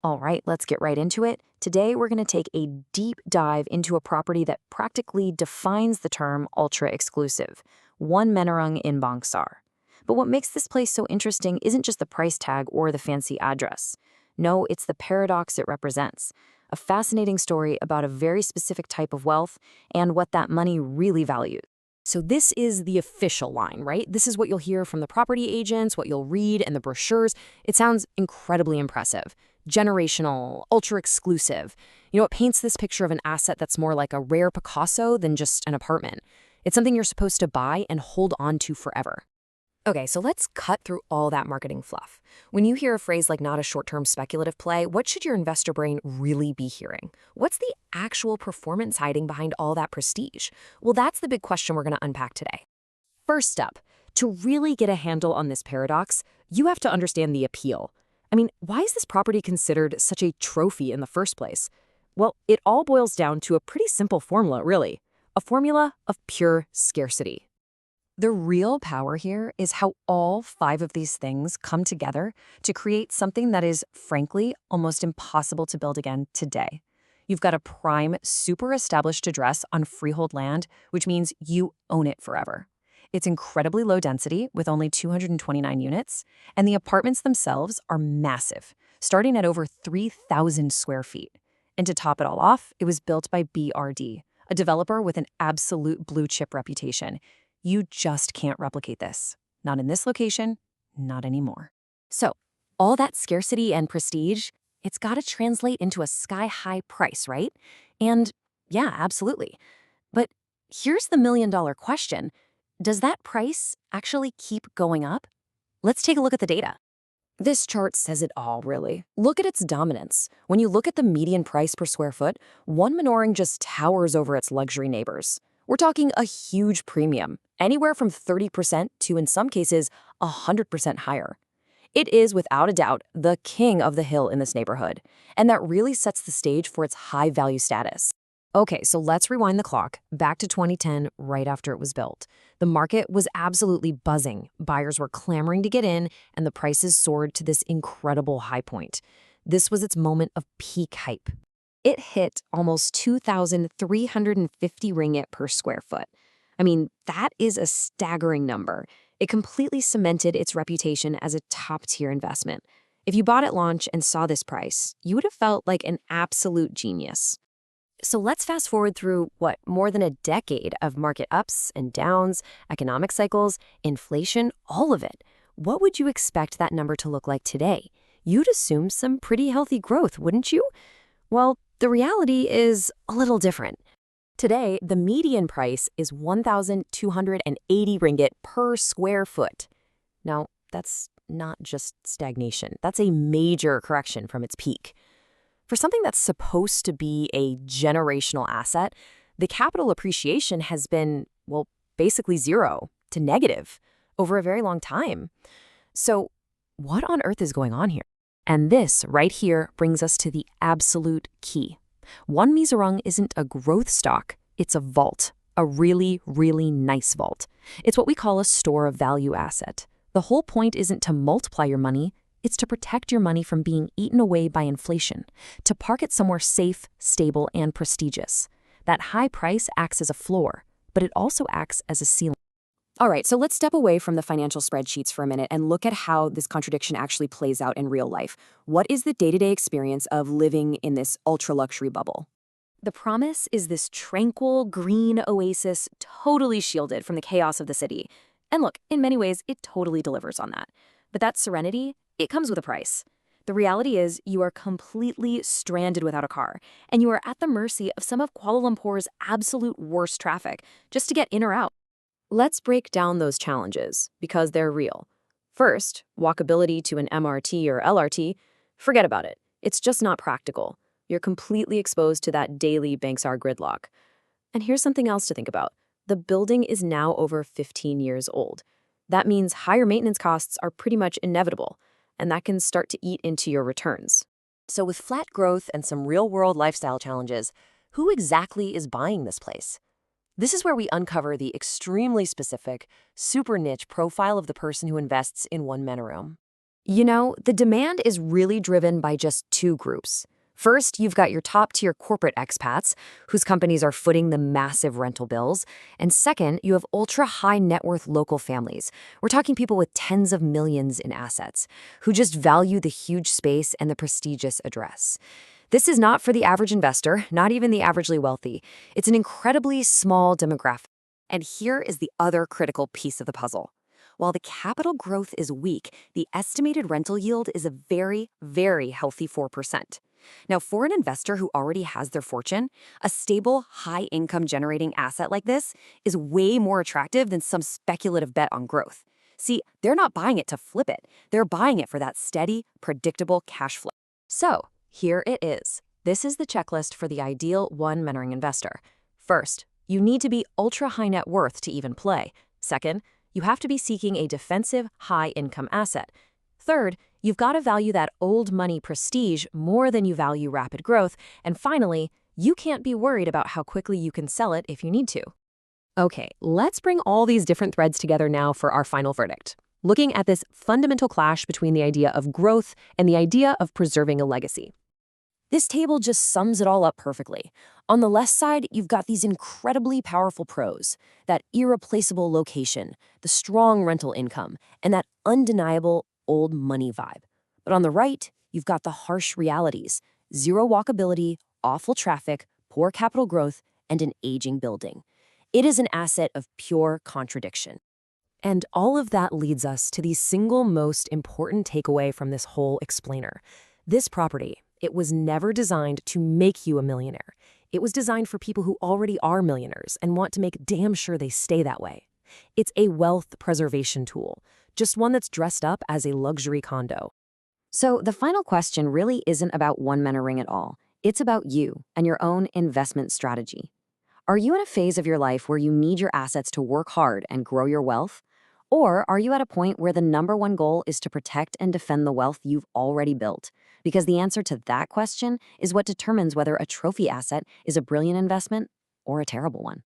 All right, let's get right into it. Today, we're going to take a deep dive into a property that practically defines the term ultra exclusive, One Menerung in Bangsar. But what makes this place so interesting isn't just the price tag or the fancy address. No, it's the paradox it represents. A fascinating story about a very specific type of wealth and what that money really values. So this is the official line, right? This is what you'll hear from the property agents, what you'll read in the brochures. It sounds incredibly impressive. Generational, ultra exclusive. It paints this picture of an asset that's more like a rare Picasso than just an apartment. It's something you're supposed to buy and hold on to forever. Okay, so let's cut through all that marketing fluff. When you hear a phrase like not a short-term speculative play, what should your investor brain really be hearing? What's the actual performance hiding behind all that prestige? Well, that's the big question we're going to unpack today. First up, to really get a handle on this paradox, you have to understand the appeal. I mean, why is this property considered such a trophy in the first place? Well, it all boils down to a pretty simple formula, really. A formula of pure scarcity. The real power here is how all five of these things come together to create something that is, frankly, almost impossible to build again today. You've got a prime, super established address on freehold land, which means you own it forever. It's incredibly low density with only 229 units, and the apartments themselves are massive, starting at over 3,000 square feet. And to top it all off, it was built by BRD, a developer with an absolute blue-chip reputation. You just can't replicate this. Not in this location, not anymore. So, all that scarcity and prestige, it's got to translate into a sky-high price, right? And yeah, absolutely. But here's the million-dollar question. Does that price actually keep going up? Let's take a look at the data. This chart says it all, really. Look at its dominance. When you look at the median price per square foot, One Menerung just towers over its luxury neighbors. We're talking a huge premium, anywhere from 30% to, in some cases, 100% higher. It is, without a doubt, the king of the hill in this neighborhood, and that really sets the stage for its high-value status. Okay, so let's rewind the clock back to 2010, right after it was built. The market was absolutely buzzing. Buyers were clamoring to get in, and the prices soared to this incredible high point. This was its moment of peak hype. It hit almost 2,350 ringgit per square foot. I mean, that is a staggering number. It completely cemented its reputation as a top-tier investment. If you bought at launch and saw this price, you would have felt like an absolute genius. So let's fast forward through, more than a decade of market ups and downs, economic cycles, inflation, all of it. What would you expect that number to look like today? You'd assume some pretty healthy growth, wouldn't you? Well, the reality is a little different. Today, the median price is 1,280 ringgit per square foot. Now, that's not just stagnation. That's a major correction from its peak. For something that's supposed to be a generational asset, the capital appreciation has been, basically zero to negative over a very long time. So, what on earth is going on here? And this right here brings us to the absolute key. One Menerung isn't a growth stock, it's a vault, a really, really nice vault. It's what we call a store of value asset. The whole point isn't to multiply your money, it's to protect your money from being eaten away by inflation, to park it somewhere safe, stable, and prestigious. That high price acts as a floor, but it also acts as a ceiling. All right, so let's step away from the financial spreadsheets for a minute and look at how this contradiction actually plays out in real life. What is the day-to-day experience of living in this ultra-luxury bubble? The promise is this tranquil, green oasis, totally shielded from the chaos of the city. And look, in many ways, it totally delivers on that. But that serenity, it comes with a price. The reality is you are completely stranded without a car, and you are at the mercy of some of Kuala Lumpur's absolute worst traffic just to get in or out. Let's break down those challenges, because they're real. First, walkability to an MRT or LRT, forget about it. It's just not practical. You're completely exposed to that daily Bangsar gridlock. And here's something else to think about. The building is now over 15 years old. That means higher maintenance costs are pretty much inevitable, and that can start to eat into your returns. So with flat growth and some real-world lifestyle challenges, who exactly is buying this place? This is where we uncover the extremely specific, super niche profile of the person who invests in One Menerung. The demand is really driven by just two groups. First, you've got your top-tier corporate expats, whose companies are footing the massive rental bills. And second, you have ultra-high net worth local families. We're talking people with tens of millions in assets, who just value the huge space and the prestigious address. This is not for the average investor, not even the averagely wealthy. It's an incredibly small demographic. And here is the other critical piece of the puzzle. While the capital growth is weak, the estimated rental yield is a very, very healthy 4%. Now, for an investor who already has their fortune, a stable, high-income generating asset like this is way more attractive than some speculative bet on growth. See, they're not buying it to flip it. They're buying it for that steady, predictable cash flow. So, here it is. This is the checklist for the ideal One Menerung investor. First, you need to be ultra-high net worth to even play. Second, you have to be seeking a defensive, high-income asset. Third, you've got to value that old money prestige more than you value rapid growth. And finally, you can't be worried about how quickly you can sell it if you need to. Okay, let's bring all these different threads together now for our final verdict. Looking at this fundamental clash between the idea of growth and the idea of preserving a legacy. This table just sums it all up perfectly. On the left side, you've got these incredibly powerful pros, that irreplaceable location, the strong rental income, and that undeniable old money vibe. But on the right, you've got the harsh realities: zero walkability, awful traffic, poor capital growth, and an aging building. It is an asset of pure contradiction. And all of that leads us to the single most important takeaway from this whole explainer. This property, it was never designed to make you a millionaire. It was designed for people who already are millionaires and want to make damn sure they stay that way. It's a wealth preservation tool, just one that's dressed up as a luxury condo. So the final question really isn't about One Menerung at all. It's about you and your own investment strategy. Are you in a phase of your life where you need your assets to work hard and grow your wealth? Or are you at a point where the number one goal is to protect and defend the wealth you've already built? Because the answer to that question is what determines whether a trophy asset is a brilliant investment or a terrible one.